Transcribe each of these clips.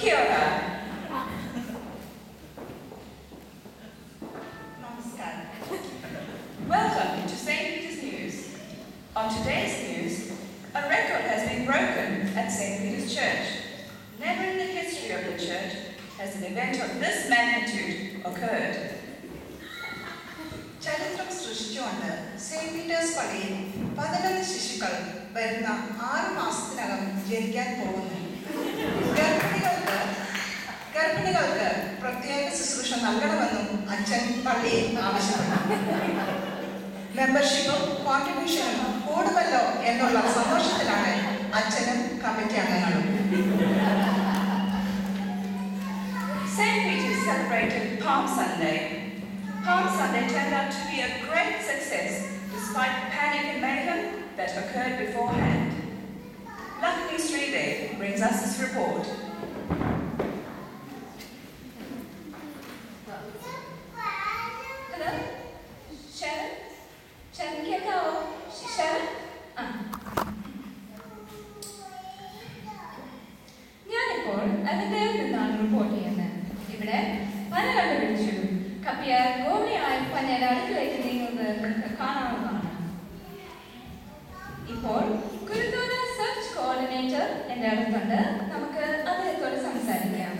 Kia ora. Namaskar. Welcome to St. Peter's News. On today's news, a record has been broken at St. Peter's Church. Never in the history of the church has an event of this magnitude occurred. ചരിത്രം സൃഷ്ടിച്ചുകൊണ്ട് saint Peter's പള്ളിയിൽ 11 ശിശുക്കൾ വരുന്ന 6 മാസത്തിനകം ജനിക്കാൻ പോകുന്നു. ഗർഭിണികൾക്ക് പ്രത്യേക ശുശ്രൂഷ നൽകണമെന്നും അച്ഛൻ പള്ളിയിൽ ആവശ്യപ്പെട്ടു. മെമ്പർഷിപ്പും കോൺട്രിബ്യൂഷനും കൂടുമല്ലോ എന്നുള്ള സന്തോഷത്തിലാണ് അച്ഛനും കമ്മിറ്റി അംഗങ്ങളും. St. Peter's celebrated Palm Sunday. Palm Sunday turned out to be a great success despite the panic and mayhem that occurred beforehand. Luckily, Sridev brings us this report. Hello? Sharon? Sharon, കേൾക്കാവോ? Sharon? ഞാനിപ്പോൾ അതിന്റെയിൽ നിന്നാണ് report ചെയ്യുന്നത്. ഇവിടെ പന കണ്ടുപിടിച്ചു. കപ്പിയാർ ഗോമയായി പനയുടെ അടുക്കിലേക്ക് നീങ്ങുന്നത് നിങ്ങൾക്ക് കാണാവുന്നതാണ്. ഇപ്പോൾ കുരുത്തോല സെർച്ച് കോർഡിനേറ്റർ എന്റെ അടുത്തുണ്ട്. നമുക്ക് അദ്ദേഹത്തോട് സംസാരിക്കാം.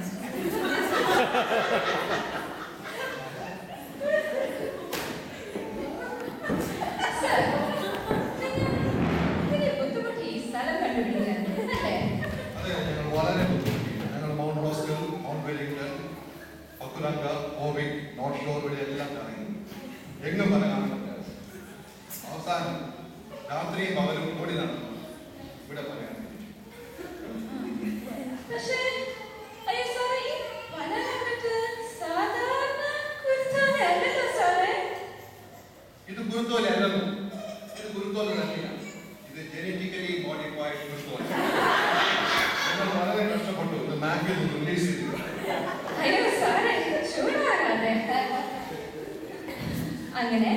സർ, നിങ്ങൾ ബുദ്ധിമുട്ടി ഈ സ്ഥലം കണ്ടുപിടിക്കാൻ അല്ലേ? വളരെ ബുദ്ധിമുട്ടി. ഞങ്ങൾ Mount hospital, Mount Wellington, Pakuranga, Howick, North Shore വഴിയെല്ലാം കറങ്ങി. എങ്ങും പറയാൻ അവസാനം രാത്രിയും പകലും ഓടി നടന്നു. ഇവിടെ പറയാൻ പക്ഷേ അയ്യോ സാറേ, ഈ പന കണ്ടിട്ട് സാധാരണ കുരുത്തോല അല്ലല്ലോ സാറേ. ഇത് കുരുത്തോല അല്ലെന്നും, ഇത് കുരുത്തോല തന്നെയാണ്. ഇത് ജനറ്റിക്കലി മോഡിഫൈഡ് കുരുത്തോല. ഞങ്ങൾ വളരെ കഷ്ടപ്പെട്ടു ഇത് മാഗിൽ റിലീസ് ചെയ്തു. അയ്യോ സാറേ, ചൂടാകാതെ. അങ്ങനെ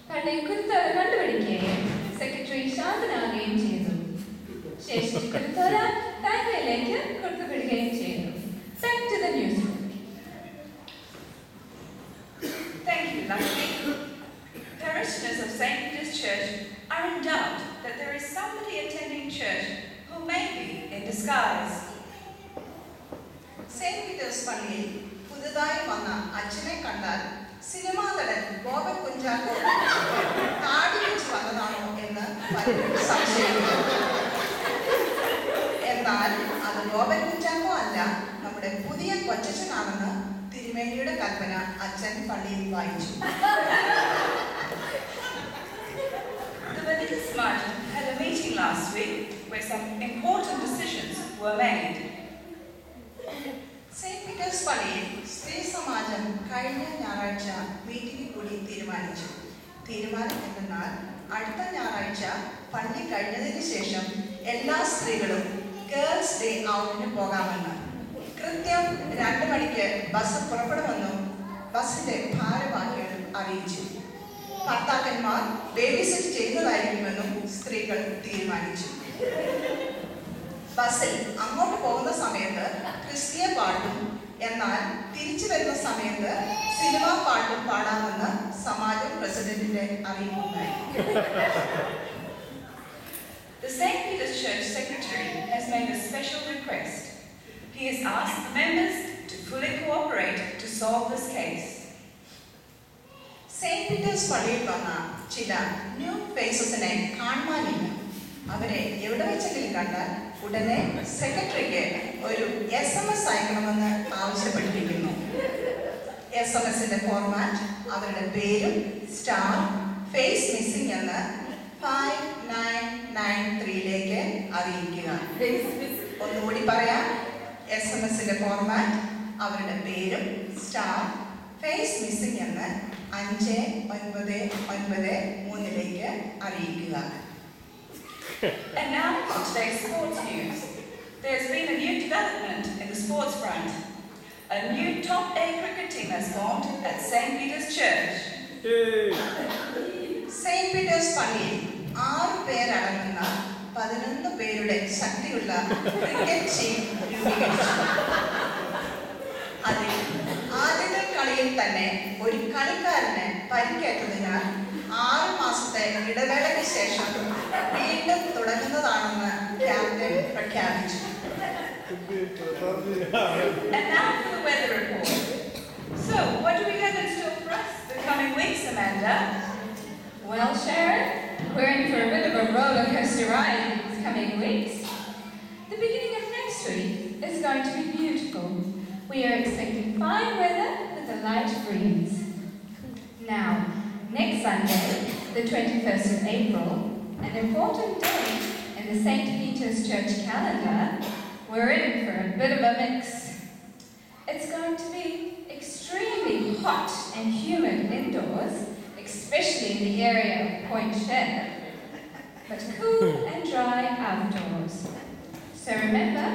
പള്ളി കുരുത്തോല കണ്ടുപിടിക്കുകയും സെക്രട്ടറി ശാന്തനാകുകയും ചെയ്തു. ശേഷം കുരുത്തോല താങ്കയിലേക്ക് കൊടുത്തുവിടുകയും ചെയ്തു. Back to the newsroom. Thank you, Lakshmi. Parishioners of St. Peter's Church are in doubt that there is somebody attending church who may be in disguise. Saint Peter's പള്ളിയിൽ പുതുതായി വന്ന അച്ഛനെ കണ്ടാൽ സിനിമാ നടൻ ബോബൻ കുഞ്ചാക്കോ താടി വെച്ച് വന്നതാണോ എന്ന് പലരും സംശയിക്കുന്നു. എന്നാൽ അത് ബോബൻ കുഞ്ചാക്കോ അല്ല, നമ്മുടെ പുതിയ കൊച്ചച്ഛനാണെന്ന് തിരുമേനിയുടെ കൽപ്പന അച്ഛൻ പള്ളിയിൽ വായിച്ചു. The Vanitas Martin had a meeting last week where some important decisions were made. Saint Peter's പള്ളിയിൽ സ്ത്രീ സമാജം കഴിഞ്ഞ ഞായറാഴ്ച മീറ്റിംഗിൽ കൂടി തീരുമാനിച്ചു. തീരുമാനം എന്തെന്നാൽ അടുത്ത ഞായറാഴ്ച പള്ളി കഴിഞ്ഞതിന് ശേഷം എല്ലാ സ്ത്രീകളും ഗേൾസ് ഡേ ഔട്ടിന് പോകാമെന്ന്. കൃത്യം 2 മണിക്ക് ബസ് പുറപ്പെടുമെന്നും ബസിന്റെ ഭാരവാഹികൾ അറിയിച്ചു. ഭർത്താക്കന്മാർ ബേബി സിറ്റ് ചെയ്യുന്നതായിരിക്കുമെന്നും സ്ത്രീകൾ തീരുമാനിച്ചു. ബസ്സിൽ അങ്ങോട്ട് പോകുന്ന സമയത്ത് ക്രിസ്തീയ പാട്ടും എന്നാൽ തിരിച്ചു വരുന്ന സമയത്ത് സിനിമാ പാട്ടും പാടാമെന്ന് സമാജം പ്രസിഡന്റിന്റെ അറിയിപ്പുണ്ടായി. The St. Peter's Church Secretary has made a special request. He has asked the members to fully cooperate to solve this case. Saint Peter's പള്ളിയിൽ വന്ന ചില ന്യൂ ഫേസസിനെ കാണുവാനില്ല. അവരെ എവിടെ വെച്ചെങ്കിലും കണ്ടാൽ ഉടനെ സെക്രട്ടറിക്ക് ഒരു SMS അയക്കണമെന്ന് ആവശ്യപ്പെട്ടിരിക്കുന്നു. SMSന്റെ ഫോർമാറ്റ് അവരുടെ പേരും സ്റ്റാർ ഫേസ് മിസ്സിംഗ് എന്ന് 5993 അറിയിക്കുക. ഒന്നുകൂടി പറയാം. SMSന്റെ ഫോർമാറ്റ് അവരുടെ പേരും സ്റ്റാർ ഫേസ് മിസ്സിംഗ് എന്ന് 5993 അറിയിക്കുക. And now for today's sports news. There's been a new development in the sports front. A new top A cricket team has formed at St. Peter's Church. Saint Peter's പള്ളിയിൽ 6 പേരടങ്ങുന്ന 11 പേരുടെ ശക്തിയുള്ള cricket team രൂപീകരിച്ചു. തന്നെ ഒരു കളിക്കാരന് പരിക്കേറ്റതിനാൽ 6 മാസത്തെ ഇടവേളയ്ക്ക് ശേഷം വീണ്ടും തുടങ്ങുന്നതാണെന്ന് ക്യാപ്റ്റൻ പ്രഖ്യാപിച്ചു. And now for the weather report. So, what do we have in store for us the coming weeks, Amanda? Well, Sharon, we're in for a bit of a roller coaster ride these coming weeks. The beginning of next week is going to be beautiful. We are expecting fine weather with a light breeze. Now, next Sunday, the 21st of April, an important day in the St. Peter's Church calendar, we're in for a bit of a mix. It's going to be extremely hot and humid indoors, especially in the area of Point Sheriff, but cool and dry outdoors. So remember,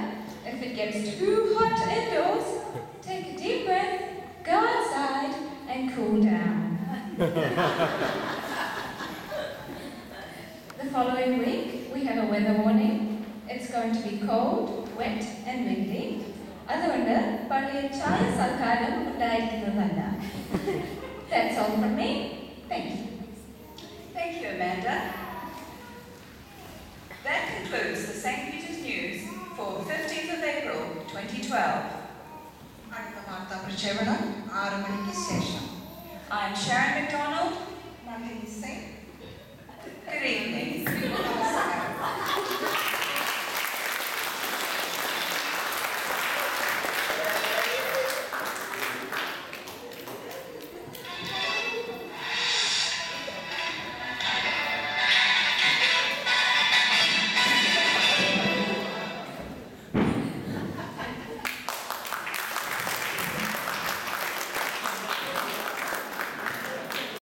if it gets too hot indoors, take a deep breath, go outside and cool down. The following week, we have a weather warning. It's going to be cold, wet and windy. അതുകൊണ്ട് പള്ളിയിൽ ചായ സൽക്കാരം ഉണ്ടായിരിക്കുന്നതല്ല. That's all from me. Thank you. Thank you, Amanda. That concludes the St. Peter's News for 15th of April 2012. അടുത്ത വാർത്താ പ്രക്ഷേപണം 6 മണിക്ക് ശേഷം. I'm Sharon McDonald. Nandini Singh.